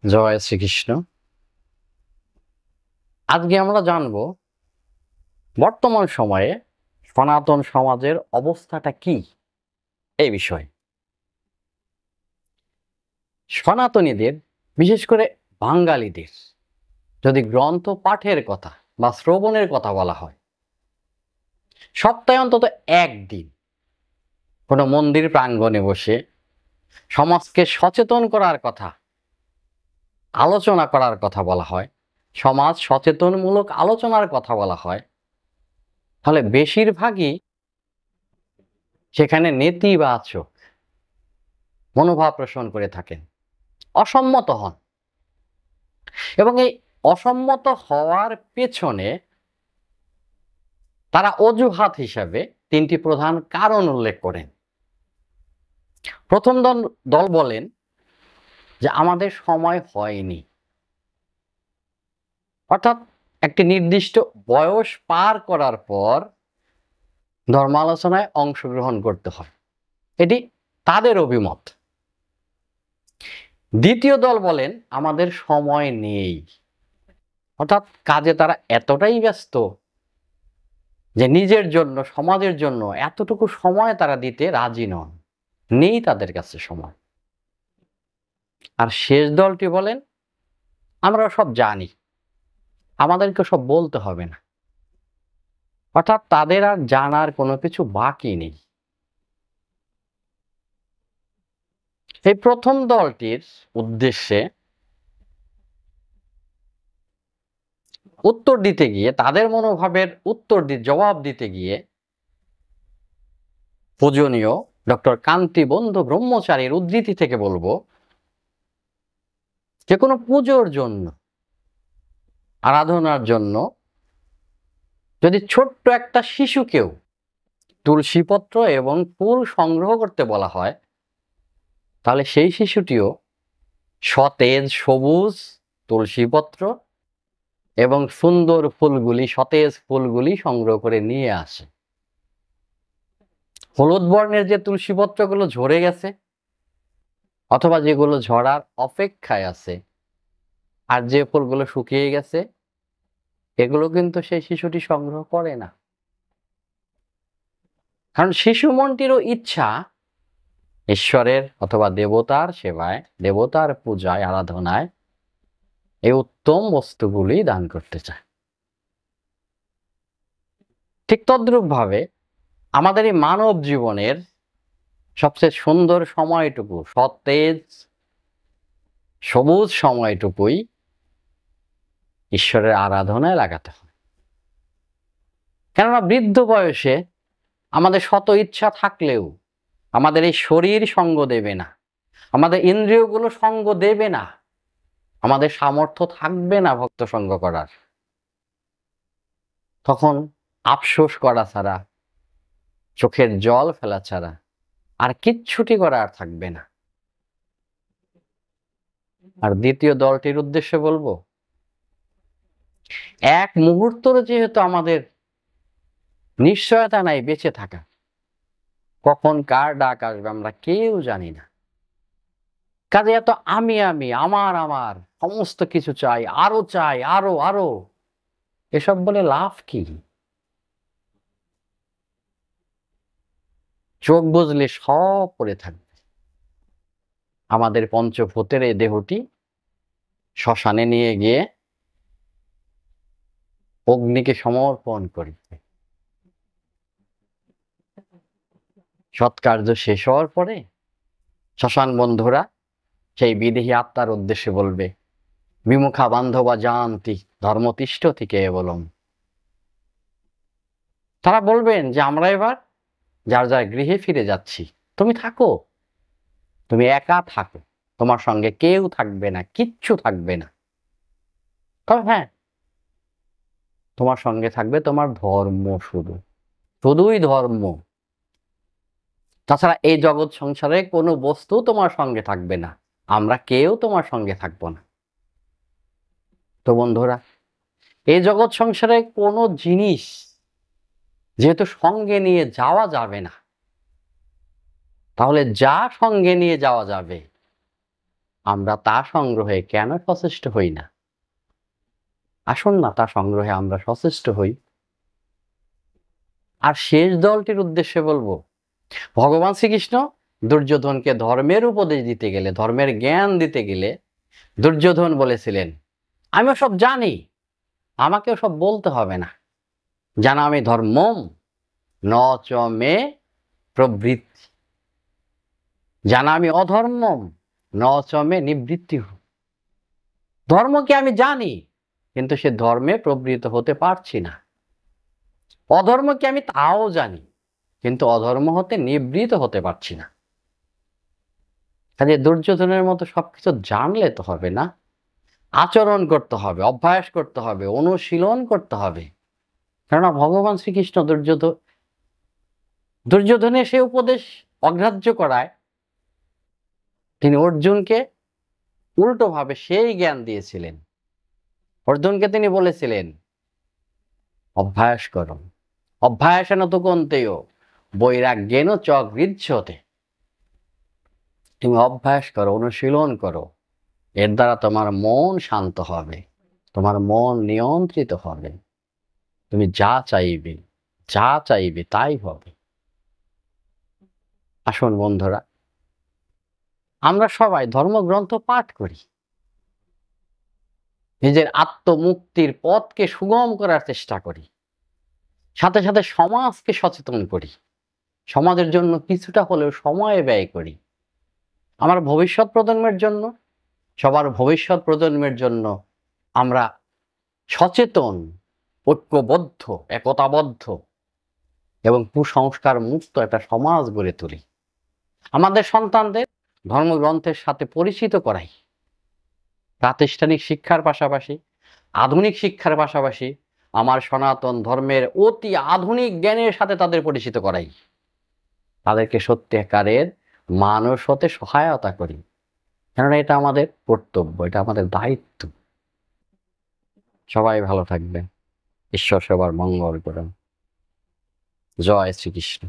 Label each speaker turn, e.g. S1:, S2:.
S1: জয় শ্রীকৃষ্ণ। আজকে আমরা জানব বর্তমান সময়ে সনাতন সমাজের অবস্থাটা কি এই বিষয়ে। সনাতনীদের, বিশেষ করে বাঙালিদের যদি গ্রন্থ পাঠের কথা বা শ্রবণের কথা বলা হয়, সপ্তাহে অন্তত একদিন কোনো মন্দির প্রাঙ্গণে বসে সমাজকে সচেতন করার কথা, আলোচনা করার কথা বলা হয়, সমাজ সচেতনমূলক আলোচনার কথা বলা হয়, তাহলে বেশিরভাগই সেখানে নেতিবাচক মনোভাব পোষণ করে থাকেন, অসম্মত হন। এবং এই অসম্মত হওয়ার পেছনে তারা অজুহাত হিসাবে তিনটি প্রধান কারণ উল্লেখ করেন। প্রথম দল বলেন যে আমাদের সময় হয়নি, অর্থাৎ একটি নির্দিষ্ট বয়স পার করার পর ধর্মালোচনায় অংশগ্রহণ করতে হয়, এটি তাদের অভিমত। দ্বিতীয় দল বলেন আমাদের সময় নেই, অর্থাৎ কাজে তারা এতটাই ব্যস্ত যে নিজের জন্য, সমাজের জন্য এতটুকু সময় তারা দিতে রাজি নন, নেই তাদের কাছে সময়। আর শেষ দলটি বলেন আমরা সব জানি, আমাদেরকে সব বলতে হবে না, অর্থাৎ তাদের আর জানার কোনো কিছু বাকি নেই। এই প্রথম দলটির উদ্দেশ্যে উত্তর দিতে গিয়ে, তাদের মনোভাবের জবাব দিতে গিয়ে পূজনীয় ডক্টর কান্তিবন্ধু ব্রহ্মচারীর উদ্ধৃতি থেকে বলবো যে কোনো পুজোর জন্য, আরাধনার জন্য যদি ছোট্ট একটা শিশুকেও তুলসীপত্র এবং ফুল সংগ্রহ করতে বলা হয়, তাহলে সেই শিশুটিও সতেজ সবুজ তুলসীপত্র এবং সুন্দর ফুলগুলি, সতেজ ফুলগুলি সংগ্রহ করে নিয়ে আসে। হলুদ বর্ণের যে তুলসীপত্রগুলো ঝরে গেছে অথবা যেগুলো ঝরার অপেক্ষায় আছে, আর যে ফুলগুলো শুকিয়ে গেছে, এগুলো কিন্তু সেই শিশুটি সংগ্রহ করে না। কারণ শিশু মনটিরও ইচ্ছা ঈশ্বরের অথবা দেবতার সেবায়, দেবতার পূজায়, আরাধনায় এই উত্তম বস্তুগুলি দান করতে চায়। ঠিক তদ্রূপ ভাবে আমাদের এই মানব জীবনের সবচেয়ে সুন্দর সময়টুকু, সতেজ সবুজ সময়টুকুই ঈশ্বরের আরাধনায় লাগাতে হয়। কেননা বৃদ্ধ বয়সে আমাদের শত ইচ্ছা থাকলেও আমাদের এই শরীর সঙ্গ দেবে না, আমাদের ইন্দ্রিয়গুলো সঙ্গ দেবে না, আমাদের সামর্থ্য থাকবে না ভক্ত সঙ্গ করার। তখন আফসোস করা ছাড়া, চোখের জল ফেলা ছাড়া আর কিচ্ছুটি করার থাকবে না। আর দ্বিতীয় দলটির উদ্দেশ্যে বলবো, এক মুহূর্তের যেহেতু আমাদের নিশ্চয়তা নাই বেঁচে থাকা, কখন কার ডাক আসবে আমরা কেউ জানি না। কাজে এত আমি আমি, আমার আমার, সমস্ত কিছু চাই, আরো চাই, আরো আরো, এসব বলে লাভ কি? চোখ বুঝলে সব পড়ে থাকবে। আমাদের পঞ্চভূতের এই দেহটি শ্মশানে নিয়ে গিয়ে অগ্নিকে সমর্পণ করবে। সৎকার্য শেষ হওয়ার পরে শ্মশান বন্ধুরা সেই বিদেহী আত্মার উদ্দেশ্যে বলবে বিমুখা বান্ধবা জানতি ধর্মতিষ্ঠতি কেবলম। তারা বলবেন যে আমরা এবার যার যার গৃহে ফিরে যাচ্ছি, তুমি থাকো, তুমি একা থাকো, তোমার সঙ্গে কেউ থাকবে না, কিচ্ছু থাকবে না। তবে হ্যাঁ, তোমার সঙ্গে থাকবে তোমার ধর্ম, শুধুই ধর্ম। তাছাড়া এই জগৎ সংসারে কোনো বস্তু তোমার সঙ্গে থাকবে না, আমরা কেউ তোমার সঙ্গে থাকবো না। তো বন্ধুরা, এই জগৎ সংসারে কোনো জিনিস যেহেতু সঙ্গে নিয়ে যাওয়া যাবে না, তাহলে যা সঙ্গে নিয়ে যাওয়া যাবে আমরা তা সংগ্রহে কেন সচেষ্ট হই না? আসুন না তা সংগ্রহে আমরা সচেষ্ট হই। আর শেষ দলটির উদ্দেশ্যে বলবো, ভগবান শ্রীকৃষ্ণ দুর্যোধনকে ধর্মের উপদেশ দিতে গেলে, ধর্মের জ্ঞান দিতে গেলে দুর্যোধন বলেছিলেন, আমি সব জানি, আমাকেও সব বলতে হবে না। জানামি ধর্মম ন চ মে প্রবৃত্তি, জানামি অধর্মম ন চ মে নিবৃত্তি। ধর্মকে আমি জানি, কিন্তু সে ধর্মে প্রবৃত্ত হতে পারছি না। অধর্মকে আমি তাও জানি, কিন্তু অধর্ম হতে নিবৃত হতে পারছি না। কাজে দুর্যোধনের মতো সবকিছু জানলে তো হবে না, আচরণ করতে হবে, অভ্যাস করতে হবে, অনুশীলন করতে হবে। কেননা ভগবান শ্রীকৃষ্ণ দুর্যোধনের সে উপদেশ অগ্রাহ্য করায় তিনি অর্জুনকে উল্টোভাবে সেই জ্ঞান দিয়েছিলেন। অর্জুনকে তিনি বলেছিলেন, অভ্যাস করো, অভ্যাসেন তু কৌন্তেয় বৈরাগ্যেন চ গৃহ্যতে। তুমি অভ্যাস করো, অনুশীলন করো, এর দ্বারা তোমার মন শান্ত হবে, তোমার মন নিয়ন্ত্রিত হবে, তুমি যা চাইবে তাই হবে। আসুন বন্ধুরা, আমরা সবাই ধর্মগ্রন্থ পাঠ করি, নিজের আত্মমুক্তির পথকে সুগম করার চেষ্টা করি, সাথে সাথে সমাজকে সচেতন করি, সমাজের জন্য কিছুটা হলেও সময় ব্যয় করি। আমার ভবিষ্যৎ প্রজন্মের জন্য, সবার ভবিষ্যৎ প্রজন্মের জন্য আমরা সচেতন, ঐক্যবদ্ধ, একতাবদ্ধ এবং কুসংস্কার মুক্ত একটা সমাজ গড়ে তুলি। আমাদের সন্তানদের ধর্মগ্রন্থের সাথে পরিচিত করাই, প্রাতিষ্ঠানিক শিক্ষার পাশাপাশি, আধুনিক শিক্ষার পাশাপাশি আমার সনাতন ধর্মের অতি আধুনিক জ্ঞানের সাথে তাদের পরিচিত করাই, তাদেরকে সত্যিকারের মানুষ হতে সহায়তা করি। কেননা এটা আমাদের কর্তব্য, এটা আমাদের দায়িত্ব। সবাই ভালো থাকবেন, ঈশ্বর সবার মঙ্গল করুন। জয় শ্রীকৃষ্ণ।